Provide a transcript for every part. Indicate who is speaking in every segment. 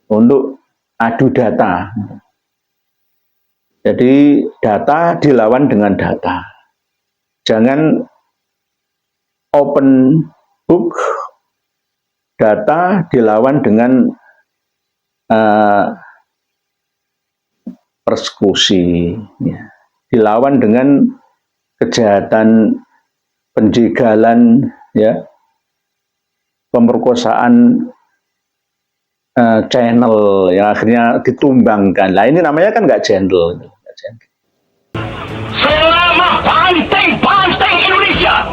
Speaker 1: untuk adu data. Jadi data dilawan dengan data. Jangan open book, data dilawan dengan persekusi, ya. Dilawan dengan kejahatan penjegalan, ya, pemerkosaan channel yang akhirnya ditumbangkan. Nah ini namanya kan nggak gentle.
Speaker 2: Selama banteng-banteng Indonesia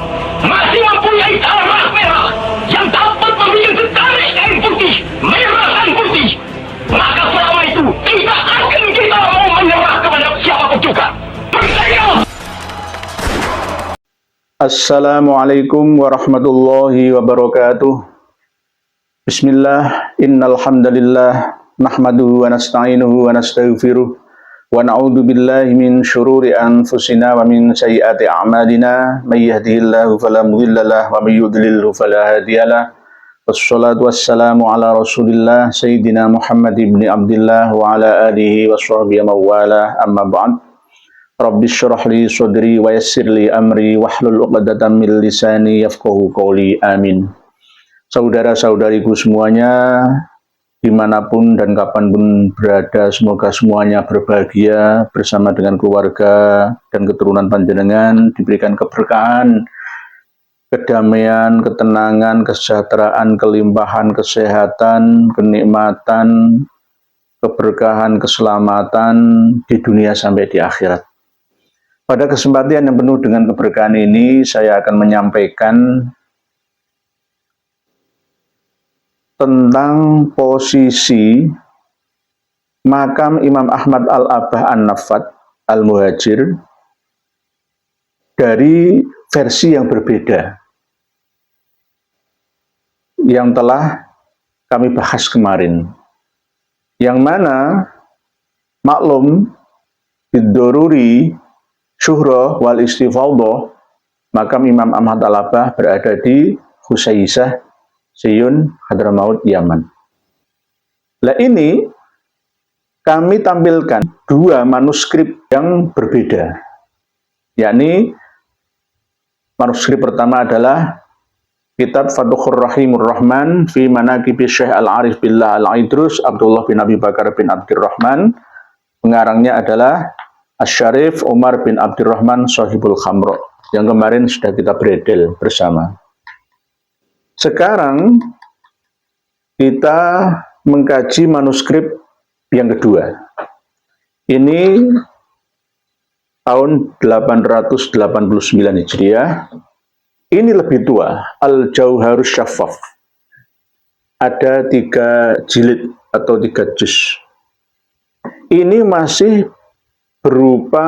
Speaker 2: masih mempunyai darah merah yang dapat membikin tertarik dan putih, merah dan putih, maka selama itu tidak akan kita mau menyerah kepada siapapun juga. Percaya!
Speaker 1: Assalamualaikum warahmatullahi wabarakatuh. Bismillah, innal hamdalillah nahmaduhu wa nasta'inuhu wa nastaghfiruh wa na'udzu billahi min syururi anfusina wa min sayyiati a'malina may yahdihillahu fala mudhillalah wa may yudlilhu fala hadiyalah. Wassalatu wassalamu ala Rasulillah sayyidina Muhammad ibn Abdullah wa ala alihi wa sahbihi mawala, amma ba'd. Rabbi syrah li sadri wa yassir li amri wahlul 'uqdatam min lisani yafqahu qawli. Amin. Saudara-saudariku semuanya, dimanapun dan kapanpun berada, semoga semuanya berbahagia bersama dengan keluarga dan keturunan panjenengan, diberikan keberkahan, kedamaian, ketenangan, kesejahteraan, kelimpahan, kesehatan, kenikmatan, keberkahan, keselamatan di dunia sampai di akhirat. Pada kesempatan yang penuh dengan keberkahan ini, saya akan menyampaikan tentang posisi makam Imam Ahmad Al-Abah An-Nafat Al-Muhajir dari versi yang berbeda yang telah kami bahas kemarin, yang mana maklum bid-daruri syuhra wal istifadhah, makam Imam Ahmad Al-Abah berada di Husaisah, Siyun, Hadramaut, Yaman. Nah ini kami tampilkan dua manuskrip yang berbeda, yakni manuskrip pertama adalah kitab Fathur Rahimur Rahman fi Manaqibi Syekh Al-Arif Billah Al-Aidrus Abdullah bin Abi Bakar bin Abdurrahman, pengarangnya adalah Asy-Syarif Umar bin Abdurrahman Shahibul Khamra, yang kemarin sudah kita beredel bersama. Sekarang kita mengkaji manuskrip yang kedua. Ini tahun 889 Hijriah. Ini lebih tua, Al-Jauharus Syaffaf. Ada 3 jilid atau 3 juz. Ini masih berupa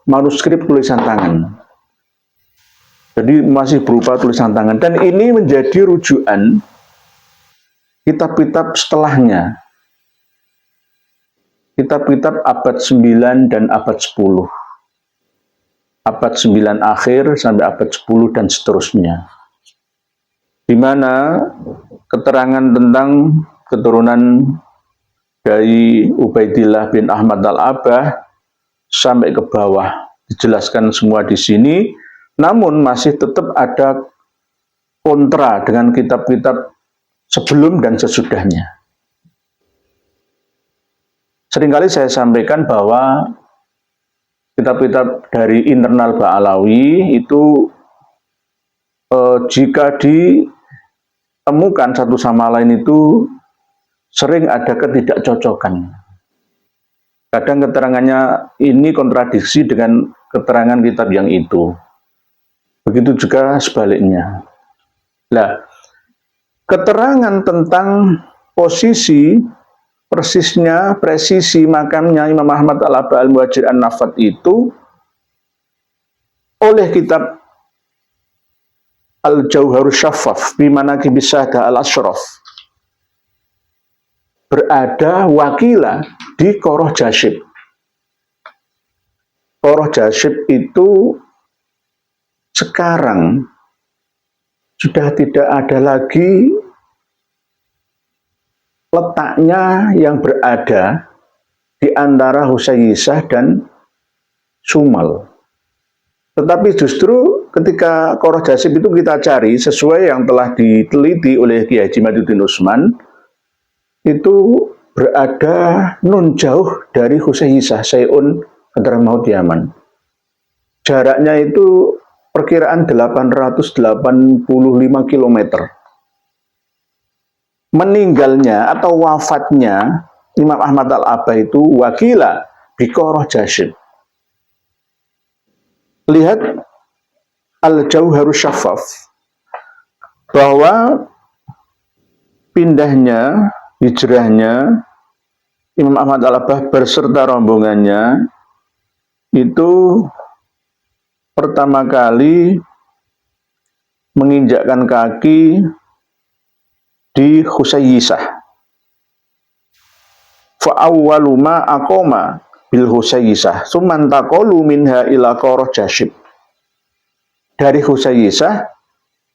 Speaker 1: manuskrip tulisan tangan. Jadi masih berupa tulisan tangan, dan ini menjadi rujukan kitab-kitab setelahnya. Kitab-kitab abad 9 dan abad 10. Abad 9 akhir sampai abad 10 dan seterusnya. Di mana keterangan tentang keturunan dari Ubaidillah bin Ahmad Al-Abah sampai ke bawah dijelaskan semua di sini. Namun masih tetap ada kontra dengan kitab-kitab sebelum dan sesudahnya. Seringkali saya sampaikan bahwa kitab-kitab dari internal Ba'alawi itu jika ditemukan satu sama lain itu sering ada ketidakcocokan. Kadang keterangannya ini kontradiksi dengan keterangan kitab yang itu. Begitu juga sebaliknya. Nah, keterangan tentang posisi persisnya, presisi makamnya Imam Ahmad Al-Abah Al-Muhajir An-Nafat itu oleh kitab Al-Jauharus Syaffaf fi Manaqibi Syahdah Al-Asyraf berada wakila di Qoroh Jashib. Qoroh Jashib itu sekarang sudah tidak ada lagi letaknya yang berada di antara Husayyisah dan Sumal. Tetapi justru ketika Qoroh Jasib itu kita cari sesuai yang telah diteliti oleh Kiai Haji Maduddin Utsman, itu berada nun jauh dari Husayyisah, Sayun antara Maut Yaman. Jaraknya itu perkiraan 885 km. Meninggalnya atau wafatnya Imam Ahmad Al-Abah itu wakila di Qoroh Jasib. Lihat Al-Jauharus Syaffaf bahwa pindahnya, hijrahnya Imam Ahmad Al-Abah berserta rombongannya itu pertama kali menginjakkan kaki di Husayyisah. Fa awwalu ma aqama bil Husayyisah summan taqalu minha ila Qoroh Jasib. Dari Husayyisah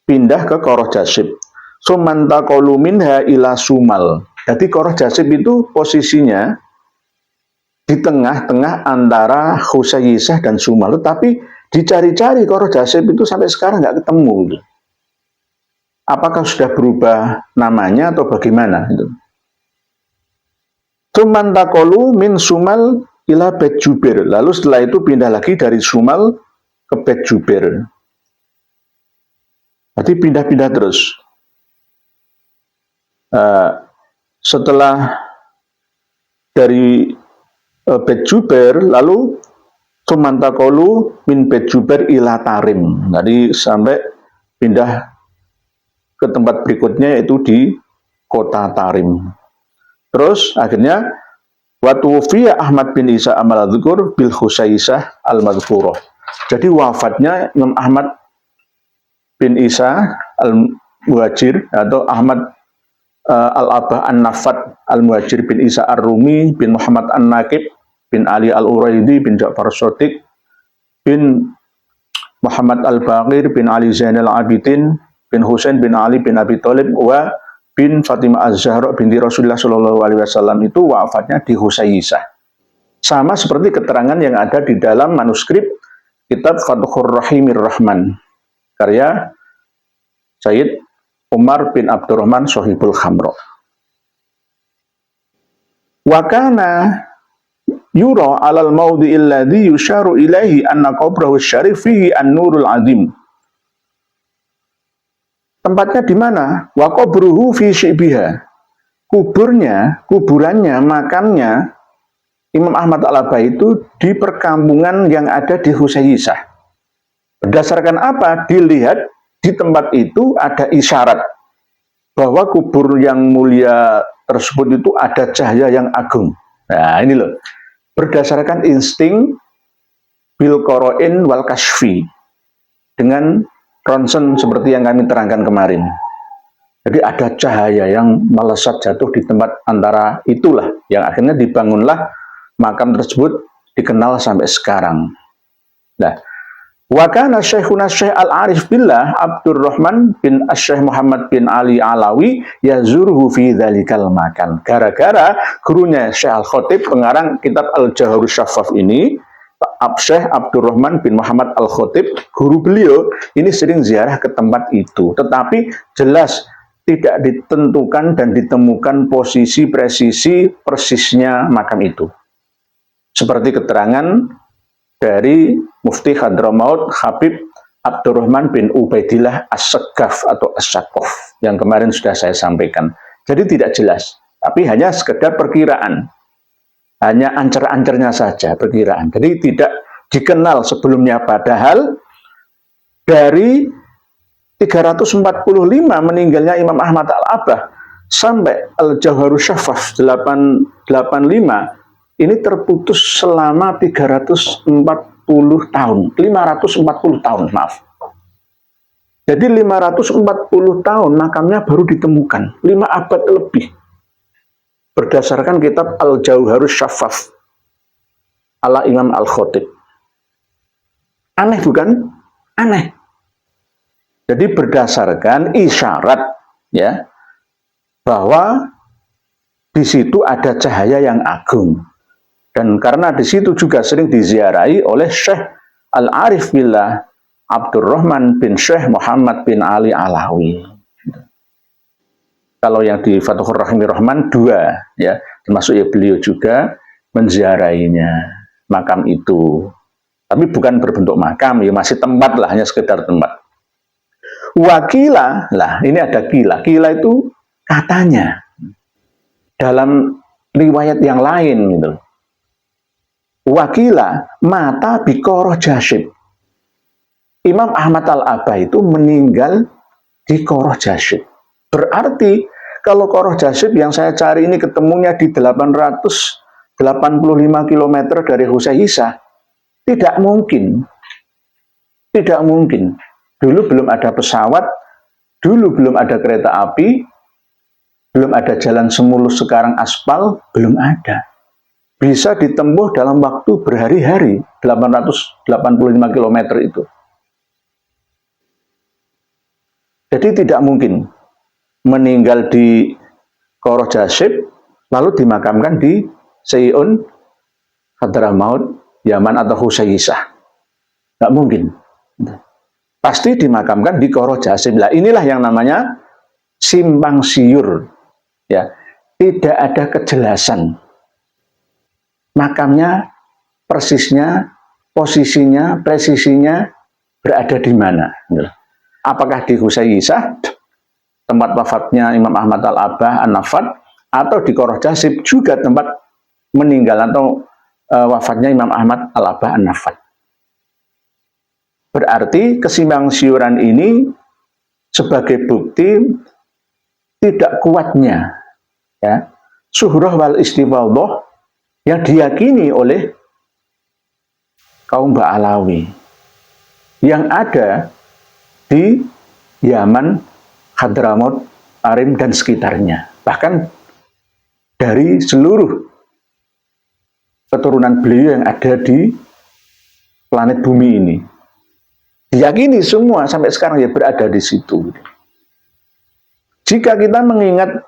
Speaker 1: pindah ke Qoroh Jasib. Summan taqalu minha ila Sumal. Jadi Qoroh Jasib itu posisinya di tengah-tengah antara Husayyisah dan Sumal. Tetapi dicari-cari Qoroh Jasib itu sampai sekarang nggak ketemu. Apakah sudah berubah namanya atau bagaimana? Summan taqalu min Sumal ila Bet Jubair. Lalu setelah itu pindah lagi dari Sumal ke Bet Jubair. Berarti pindah-pindah terus. Setelah dari Bet Jubair, lalu Summan taqalu min Bet Jubair ila Tarim. Jadi sampai pindah ke tempat berikutnya yaitu di kota Tarim. Terus akhirnya watufiya Ahmad bin Isa Al-Madhkur bil Husayyisah Al-Madhkurah. Jadi wafatnya Imam Ahmad bin Isa Al-Muhajir atau Ahmad Al-Abah An-Nafat Al-Muhajir bin Isa Ar-Rumi bin Muhammad An-Naqib bin Ali Al-Uraidi bin Ja'far Shadiq bin Muhammad Al-Baqir bin Ali Zainal Abidin bin Husain bin Ali bin Abi Thalib wa bin Fatimah Az-Zahra binti Rasulullah Shallallahu Alaihi Wasallam itu wafatnya di Husayyisah. Sama seperti keterangan yang ada di dalam manuskrip kitab Fathur Rahimir Rahman karya Sayyid Umar bin Abdurrahman Sohibul Khamro. Wakana yura alal maudhi'il ladzi yusharu ilaihi anna qabrahu syarif fihi an-nurul azim. Tempatnya di mana? Wa qabruhu fi syibiha. Kuburannya, makamnya Imam Ahmad Al-Abah itu di perkampungan yang ada di Husayyisah. Berdasarkan apa? Dilihat di tempat itu ada isyarat bahwa kubur yang mulia tersebut itu ada cahaya yang agung. Nah, ini loh. Berdasarkan insting bil qoro'in wal kasfi dengan ronsen seperti yang kami terangkan kemarin. Jadi ada cahaya yang melesat jatuh di tempat antara itulah yang akhirnya dibangunlah makam tersebut dikenal sampai sekarang. Nah, wa kana Syekhuna Syekh Al-Arif Billah Abdurrahman bin Asy-Syaikh Muhammad bin Ali Alawi yazurhu fi dzalikal makan. Gara-gara gurunya Syekh Al-Khatib pengarang kitab Al-Jauharus Syaffaf ini, Syekh Abdurrahman bin Muhammad Al-Khatib, guru beliau ini sering ziarah ke tempat itu. Tetapi jelas tidak ditentukan dan ditemukan posisi presisi persisnya makam itu. Seperti keterangan dari Mufti Hadramaut Habib Abdurrahman bin Ubaidillah As-Saqqaf atau As-Saqqaf yang kemarin sudah saya sampaikan. Jadi tidak jelas, tapi hanya sekedar perkiraan. Hanya ancer-ancernya saja perkiraan. Jadi tidak dikenal sebelumnya, padahal dari 345 meninggalnya Imam Ahmad Al-Abah sampai Al-Jauharus Syaffaf 885 ini terputus selama 340 tahun, 540 tahun, maaf. Jadi 540 tahun makamnya baru ditemukan, 5 abad lebih. Berdasarkan kitab Al-Jauharus Syaffaf ala Imam Al-Khatib. Aneh bukan? Aneh. Jadi berdasarkan isyarat ya bahwa di situ ada cahaya yang agung. Dan karena di situ juga sering diziarahi oleh Syekh Al-Arif Billah Abdurrahman bin Syekh Muhammad bin Ali Alawi. Kalau yang di Fathur Rahmi Rahman 2, ya, termasuk ya beliau juga menziarahinya makam itu. Tapi bukan berbentuk makam, ya masih tempat lah, hanya sekedar tempat. Wakila, lah ini ada kila. Kila itu katanya dalam riwayat yang lain gitu. Wakila mata bikoroh jasyib. Imam Ahmad Al-Abah itu meninggal di Koroh Jasyib. Berarti kalau Koroh Jasyib yang saya cari ini ketemunya di 885 km dari Husaisah, tidak mungkin. Tidak mungkin. Dulu belum ada pesawat, dulu belum ada kereta api, belum ada jalan semulus sekarang aspal, belum ada. Bisa ditempuh dalam waktu berhari-hari, 885 km itu. Jadi tidak mungkin meninggal di Koroh Jasyib, lalu dimakamkan di Seyun, Hadramaut, Yaman atau Husaisah. Tidak mungkin. Pasti dimakamkan di Koroh Jasyib. Nah, inilah yang namanya simpang siur. Ya, tidak ada kejelasan. Makamnya, persisnya, posisinya, presisinya berada di mana. Apakah di Husaisah, tempat wafatnya Imam Ahmad Al-Abah An-Nafad, atau di Koroh Jasyib juga tempat meninggal atau wafatnya Imam Ahmad Al-Abah An-Nafad. Berarti kesimpang siuran ini sebagai bukti tidak kuatnya ya suhrah wal istiwadah yang diyakini oleh kaum Ba'alawi yang ada di Yaman, Hadramaut, Arim, dan sekitarnya. Bahkan dari seluruh keturunan beliau yang ada di planet bumi ini. Diyakini semua sampai sekarang ya berada di situ. Jika kita mengingat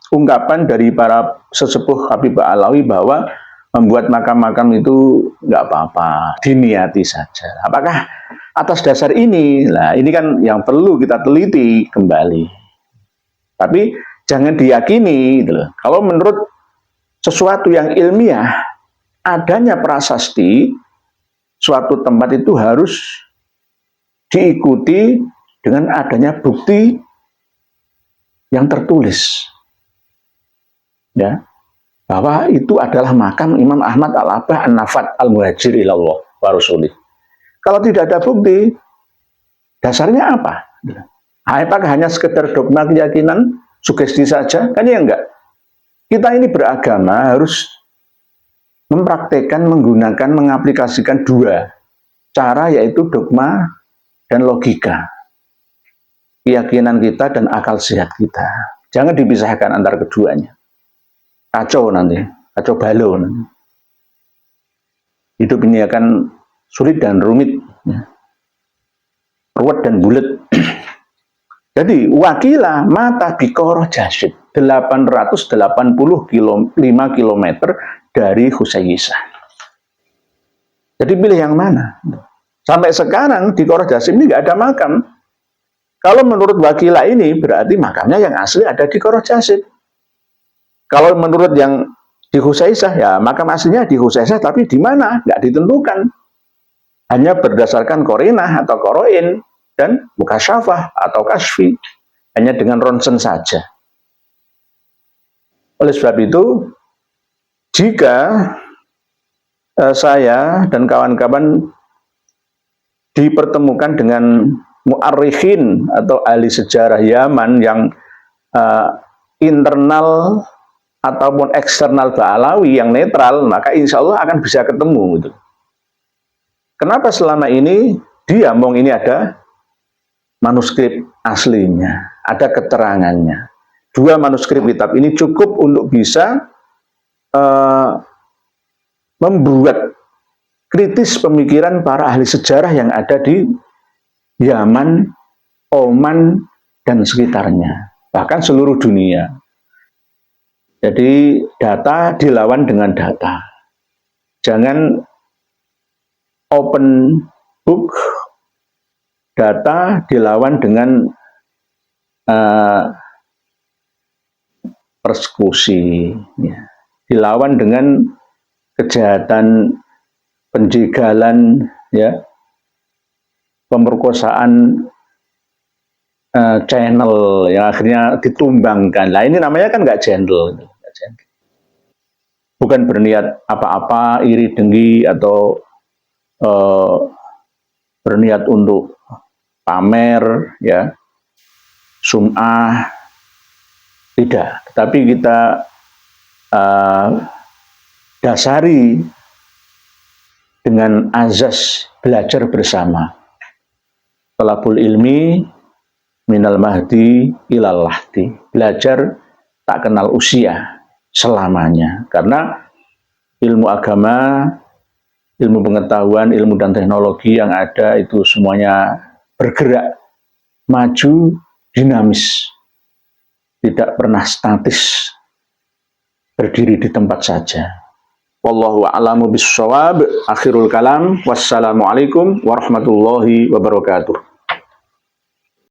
Speaker 1: ungkapan dari para sesepuh Habib Ba'alawi bahwa membuat makam-makam itu nggak apa-apa, diniati saja. Apakah atas dasar ini? Nah, ini kan yang perlu kita teliti kembali. Tapi jangan diyakini. Gitu. Kalau menurut sesuatu yang ilmiah, adanya prasasti, suatu tempat itu harus diikuti dengan adanya bukti yang tertulis. Ya. Bahwa itu adalah makam Imam Ahmad Al-Abah An-Nafad Al-Muhajir ilallah wa Rasulih. Kalau tidak ada bukti, dasarnya apa? Apakah hanya sekedar dogma keyakinan, sugesti saja? Kan ya enggak. Kita ini beragama harus mempraktekkan, menggunakan, mengaplikasikan dua cara, yaitu dogma dan logika. Keyakinan kita dan akal sehat kita. Jangan dipisahkan antara keduanya. Kacau nanti, kacau balau nanti. Hidup ini akan sulit dan rumit, ya. Ruwet dan bulat. Jadi wakilah mata di Koroh Jasyib 885 km dari Husaisah. Jadi pilih yang mana? Sampai sekarang di Koroh Jasyib ini nggak ada makam. Kalau menurut wakilah ini berarti makamnya yang asli ada di Koroh Jasyib. Kalau menurut yang di Husaisah ya makam aslinya di Husaisah, tapi di mana nggak ditentukan. Hanya berdasarkan korinah atau koroin dan mukasyafah atau kasfi, hanya dengan ronsen saja. Oleh sebab itu, jika saya dan kawan-kawan dipertemukan dengan mu'arrikhin atau ahli sejarah Yaman yang internal ataupun eksternal Ba'alawi yang netral, maka insya Allah akan bisa ketemu gitu. Kenapa selama ini dia ngomong ini ada manuskrip aslinya, ada keterangannya. Dua manuskrip kitab ini cukup untuk bisa membuat kritis pemikiran para ahli sejarah yang ada di Yaman, Oman, dan sekitarnya. Bahkan seluruh dunia. Jadi data dilawan dengan data. Jangan open book, data dilawan dengan persekusi, ya. Dilawan dengan kejahatan penjegalan, ya, pemerkosaan channel yang akhirnya ditumbangkan. Lah ini namanya kan nggak gentle. Bukan berniat apa-apa, iri dengki atau berniat untuk pamer, ya, sum'ah, tidak. Tapi kita dasari dengan azas belajar bersama. Talabul ilmi minal mahdi ilal lahdi. Belajar tak kenal usia selamanya. Karena ilmu agama, ilmu pengetahuan, ilmu dan teknologi yang ada itu semuanya bergerak, maju, dinamis. Tidak pernah statis, berdiri di tempat saja. Wallahu a'lamu bissawab. Akhirul kalam. Wassalamualaikum warahmatullahi wabarakatuh.